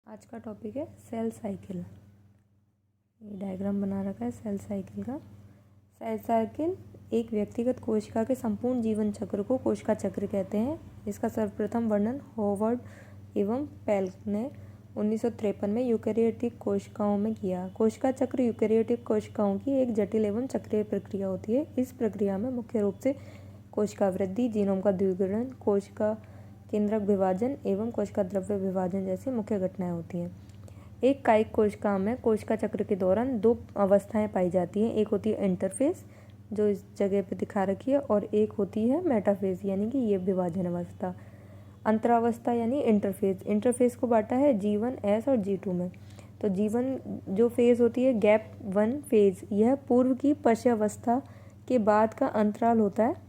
आज का टॉपिक है सेल साइकिल। ये डायग्राम बना रखा है सेल साइकिल का। सेल साइकिल एक व्यक्तिगत कोशिका के संपूर्ण जीवन चक्र को कोशिका चक्र कहते हैं। इसका सर्वप्रथम वर्णन होवर्ड एवं पेल्क ने 1953 में यूकेरियोटिक कोशिकाओं में किया। कोशिका चक्र यूकेरियोटिक कोशिकाओं की एक जटिल एवं चक्रीय प्रक्रिया होती है। इस प्रक्रिया में मुख्य रूप से कोशिका वृद्धि, जीनोम का द्विगुणन, कोशिका केंद्रक विभाजन एवं कोशिका द्रव्य विभाजन जैसी मुख्य घटनाएं होती हैं। एक कायिक कोशिका में कोशिका चक्र के दौरान दो अवस्थाएं पाई जाती हैं। एक होती है इंटरफेज, जो इस जगह पे दिखा रखी है, और एक होती है मेटाफेज यानी कि ये विभाजन अवस्था। अंतरावस्था यानी इंटरफेज को बांटा है G1, S और G2 में। तो G1 जो फेज होती है गैप 1 फेज, यह पूर्व की पश्चावस्था के बाद का अंतराल होता है।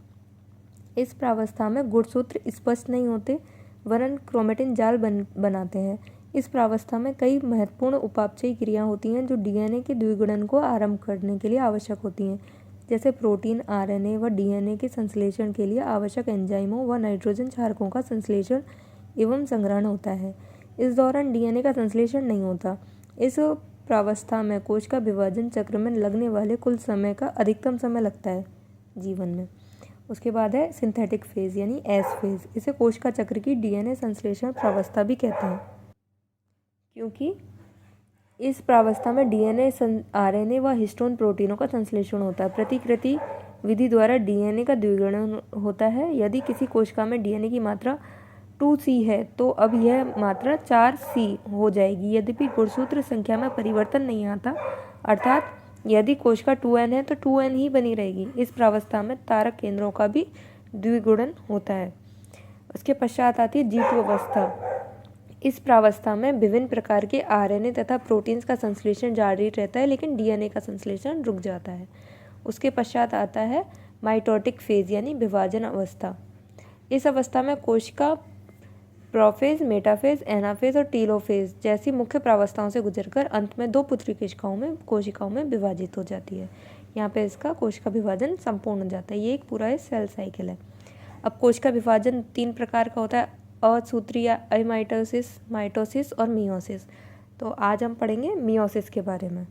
इस प्रावस्था में गुणसूत्र स्पष्ट नहीं होते वरन क्रोमेटिन जाल बनाते हैं। इस प्रावस्था में कई महत्वपूर्ण उपापचयी क्रियाएं होती हैं जो डीएनए के द्विगुणन को आरंभ करने के लिए आवश्यक होती हैं, जैसे प्रोटीन, आरएनए व डीएनए के संश्लेषण के लिए आवश्यक एंजाइमों व नाइट्रोजन क्षारकों का संश्लेषण एवं संग्रहण होता है। इस दौरान डीएनए का संश्लेषण नहीं होता। इस प्रावस्था में कोशिका विभाजन चक्र में लगने वाले कुल समय का अधिकतम समय लगता है जीवन में। उसके बाद है सिंथेटिक फेज यानी एस फेज। इसे कोशिका चक्र की डीएनए संश्लेषण प्रावस्था भी कहते हैं, क्योंकि इस प्रावस्था में डीएनए, आरएनए व हिस्टोन प्रोटीनों का संश्लेषण होता है। प्रतिकृति विधि द्वारा डीएनए का द्विगुणन होता है। यदि किसी कोशिका में डीएनए की मात्रा 2C है तो अब यह मात्रा 4C हो जाएगी, यद्यपि गुणसूत्र संख्या में परिवर्तन नहीं आता, अर्थात यदि कोशिका 2N है तो 2N ही बनी रहेगी। इस प्रावस्था में तारक केंद्रों का भी द्विगुणन होता है। उसके पश्चात आती है G2 अवस्था। इस प्रावस्था में विभिन्न प्रकार के आरएनए तथा प्रोटीन्स का संश्लेषण जारी रहता है, लेकिन डीएनए का संश्लेषण रुक जाता है। उसके पश्चात आता है माइटोटिक फेज यानी विभाजन अवस्था। इस अवस्था में कोशिका प्रोफेज, मेटाफेज, एनाफेज और टीलोफेज जैसी मुख्य प्रावस्थाओं से गुजरकर अंत में दो पुत्री कोशिकाओं में विभाजित हो जाती है। यहाँ पे इसका कोशिका विभाजन संपूर्ण हो जाता है। ये एक पूरा सेल साइकिल है। अब कोशिका विभाजन 3 प्रकार का होता है, असूत्रीय, अमाइटोसिस, माइटोसिस और मियोसिस। तो आज हम पढ़ेंगे मियोसिस के बारे में।